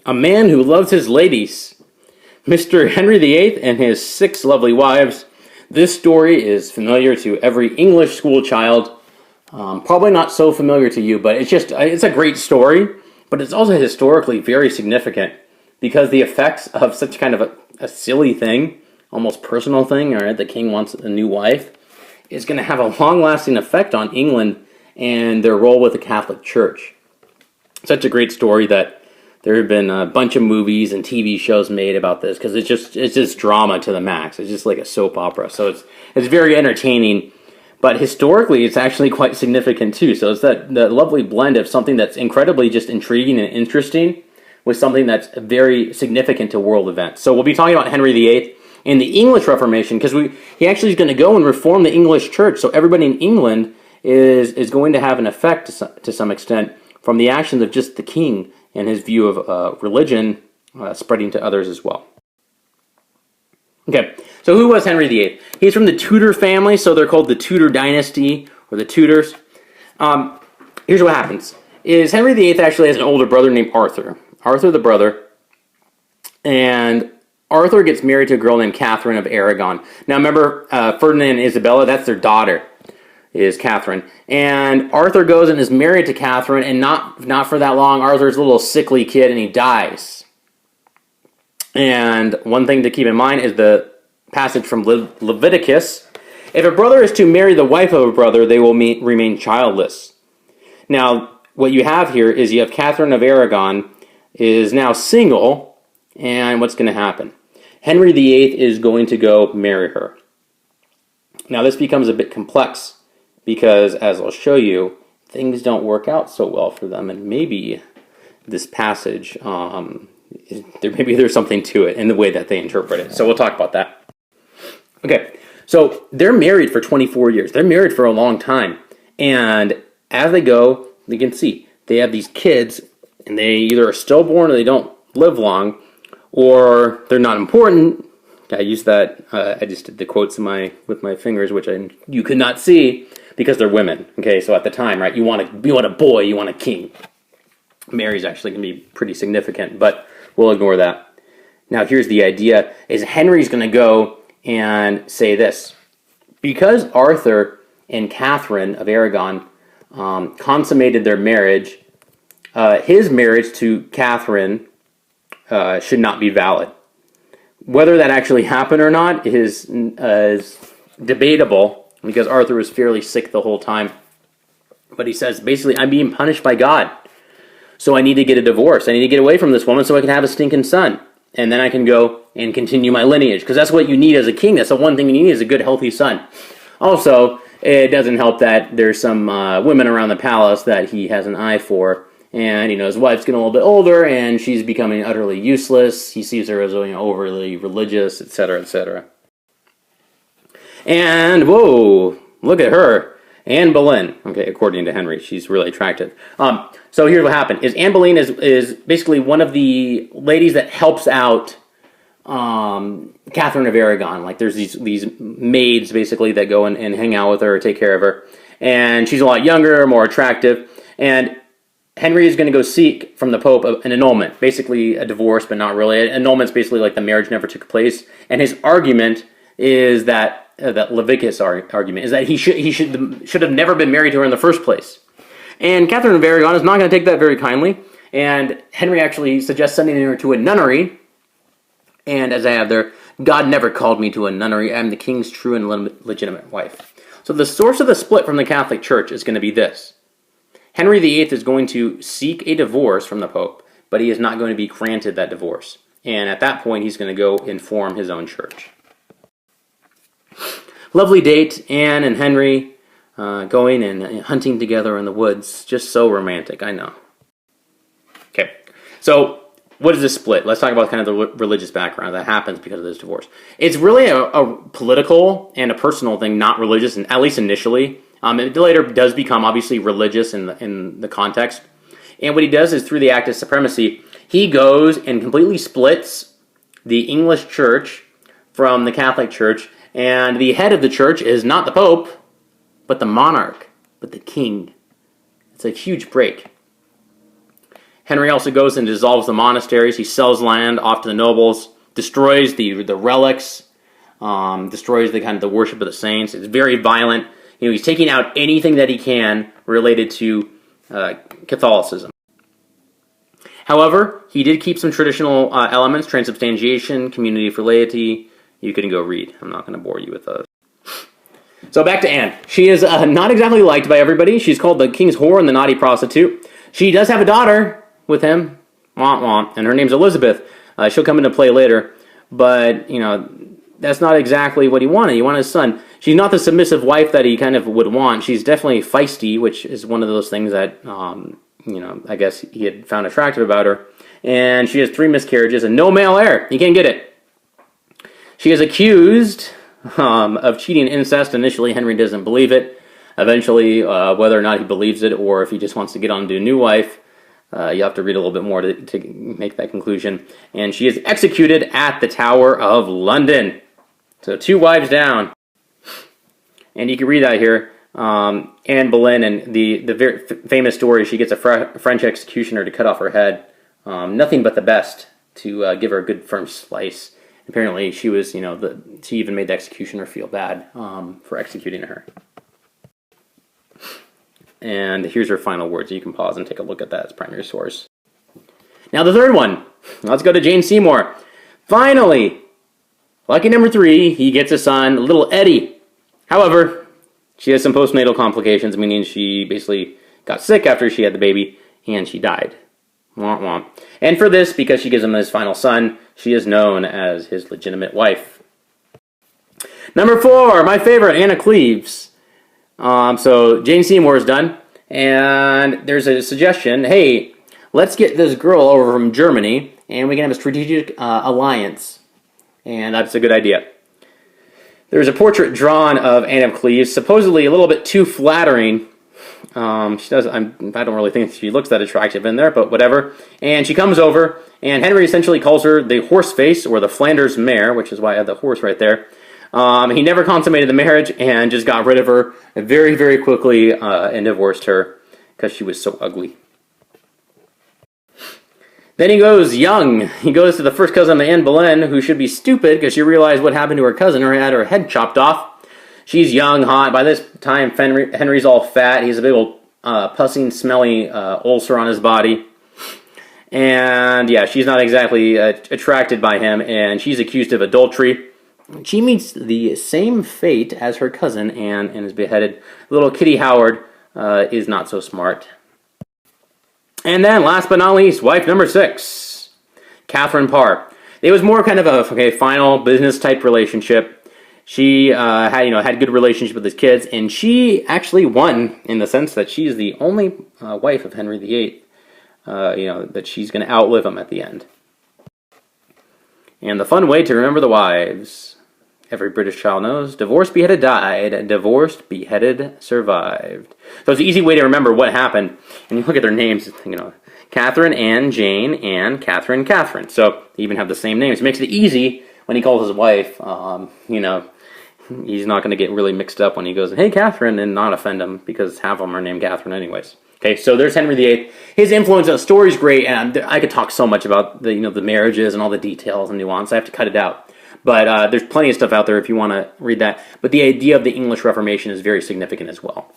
A man who loves his ladies. Mr. Henry VIII and his 6 lovely wives. This story is familiar to every English school child. Probably not so familiar to you, but it's a great story, but it's also historically very significant because the effects of such kind of a silly thing, almost personal thing, all right, the king wants a new wife, is going to have a long-lasting effect on England and their role with the Catholic Church. Such a great story that there have been a bunch of movies and TV shows made about this because it's just drama to the max. It's just like a soap opera. So it's very entertaining, but historically it's actually quite significant too. So it's that lovely blend of something that's incredibly just intriguing and interesting with something that's very significant to world events. So we'll be talking about Henry VIII and the English Reformation because he actually is going to go and reform the English church. So everybody in England is going to have an effect to some extent from the actions of just the king and his view of religion spreading to others as well. Okay, so who was Henry VIII? He's from the Tudor family, so they're called the Tudor dynasty, or the Tudors. Here's what happens. Henry VIII actually has an older brother named Arthur. Arthur the brother. And Arthur gets married to a girl named Catherine of Aragon. Now remember, Ferdinand and Isabella, that's their daughter, is Catherine. And Arthur goes and is married to Catherine, and not for that long, Arthur's a little sickly kid, and he dies. And one thing to keep in mind is the passage from Leviticus. If a brother is to marry the wife of a brother, they will remain childless. Now, what you have here is you have Catherine of Aragon is now single, and what's going to happen? Henry VIII is going to go marry her. Now, this becomes a bit complex, because, as I'll show you, things don't work out so well for them, and maybe this passage, maybe there's something to it in the way that they interpret it. So we'll talk about that. Okay, so they're married for 24 years. They're married for a long time, and as they go, you can see they have these kids, and they either are stillborn or they don't live long, or they're not important. I used that. I just did the quotes with my fingers, which you could not see because they're women. Okay, so at the time, right, you want a boy, you want a king. Mary's actually going to be pretty significant, but we'll ignore that. Now, here's the idea: is Henry's going to go and say this: because Arthur and Catherine of Aragon consummated their marriage, his marriage to Catherine should not be valid. Whether that actually happened or not is debatable, because Arthur was fairly sick the whole time. But he says, basically, I'm being punished by God, so I need to get a divorce. I need to get away from this woman so I can have a stinking son. And then I can go and continue my lineage, because that's what you need as a king. That's the one thing you need is a good, healthy son. Also, it doesn't help that there's some women around the palace that he has an eye for. And, his wife's getting a little bit older, and she's becoming utterly useless. He sees her as overly religious, etc., etc. And, whoa, look at her. Anne Boleyn. Okay, according to Henry, she's really attractive. So here's what happened. Anne Boleyn is basically one of the ladies that helps out Catherine of Aragon. Like, there's these maids, basically, that go and hang out with her or take care of her. And she's a lot younger, more attractive. And Henry is going to go seek from the Pope an annulment, basically a divorce, but not really. An annulment's basically like the marriage never took place. And his argument is that Leviticus argument is that he should have never been married to her in the first place. And Catherine of Aragon is not going to take that very kindly. And Henry actually suggests sending her to a nunnery. And as I have there, God never called me to a nunnery. I am the king's true and legitimate wife. So the source of the split from the Catholic Church is going to be this. Henry VIII is going to seek a divorce from the Pope, but he is not going to be granted that divorce. And at that point, he's going to go and form his own church. Lovely date, Anne and Henry going and hunting together in the woods. Just so romantic, I know. Okay, so what is this split? Let's talk about kind of the religious background that happens because of this divorce. It's really a political and a personal thing, not religious, and at least initially. It later does become obviously religious in the context. And what he does is through the act of supremacy, he goes and completely splits the English church from the Catholic Church. And the head of the church is not the Pope, but the monarch, but the king. It's a huge break. Henry also goes and dissolves the monasteries. He sells land off to the nobles, destroys the relics, destroys the kind of the worship of the saints. It's very violent. He's taking out anything that he can related to Catholicism. However, he did keep some traditional elements: transubstantiation, community for laity. You can go read. I'm not going to bore you with those. So back to Anne. She is not exactly liked by everybody. She's called the king's whore and the naughty prostitute. She does have a daughter with him, and her name's Elizabeth. She'll come into play later, but that's not exactly what he wanted. He wanted a son. She's not the submissive wife that he kind of would want. She's definitely feisty, which is one of those things that I guess he had found attractive about her. And she has 3 miscarriages and no male heir. He can't get it. She is accused of cheating and incest. Initially, Henry doesn't believe it. Eventually, whether or not he believes it or if he just wants to get on to a new wife, you have to read a little bit more to make that conclusion. And she is executed at the Tower of London. So 2 wives down. And you can read that here. Anne Boleyn, and the very famous story, she gets a French executioner to cut off her head. Nothing but the best to give her a good firm slice. Apparently, she was, she even made the executioner feel bad for executing her. And here's her final words. You can pause and take a look at that as primary source. Now the third one. Let's go to Jane Seymour. Finally, lucky number 3, he gets a son, little Eddie. However, she has some postnatal complications, meaning she basically got sick after she had the baby, and she died. Womp womp. And for this, because she gives him his final son, she is known as his legitimate wife. Number 4, my favorite, Anna Cleves. So Jane Seymour is done, and there's a suggestion, hey, let's get this girl over from Germany, and we can have a strategic alliance. And that's a good idea. There's a portrait drawn of Anne of Cleves, supposedly a little bit too flattering. I don't really think she looks that attractive in there, but whatever. And she comes over, and Henry essentially calls her the horse face, or the Flanders mare, which is why I have the horse right there. He never consummated the marriage and just got rid of her very, very quickly and divorced her because she was so ugly. Then he goes young. He goes to the first cousin of Anne Boleyn, who should be stupid because she realized what happened to her cousin. Her had her head chopped off. She's young, hot. By this time, Henry's all fat. He's a big old pussing, smelly ulcer on his body. And yeah, she's not exactly attracted by him, and she's accused of adultery. She meets the same fate as her cousin Anne and is beheaded. Little Kitty Howard is not so smart. And then, last but not least, wife number 6, Catherine Parr. It was more kind of a final business type relationship. She had good relationship with his kids, and she actually won in the sense that she is the only wife of Henry VIII. That she's going to outlive him at the end. And the fun way to remember the wives. Every British child knows, divorced, beheaded, died. Divorced, beheaded, survived. So it's an easy way to remember what happened. And you look at their names, Catherine, Anne, Jane, Anne, Catherine, Catherine. So they even have the same names. It makes it easy when he calls his wife. He's not going to get really mixed up when he goes, hey, Catherine, and not offend him, because half of them are named Catherine anyways. Okay, so there's Henry VIII. His influence on the story is great, and I could talk so much about the marriages and all the details and nuance. I have to cut it out. But there's plenty of stuff out there if you want to read that. But the idea of the English Reformation is very significant as well.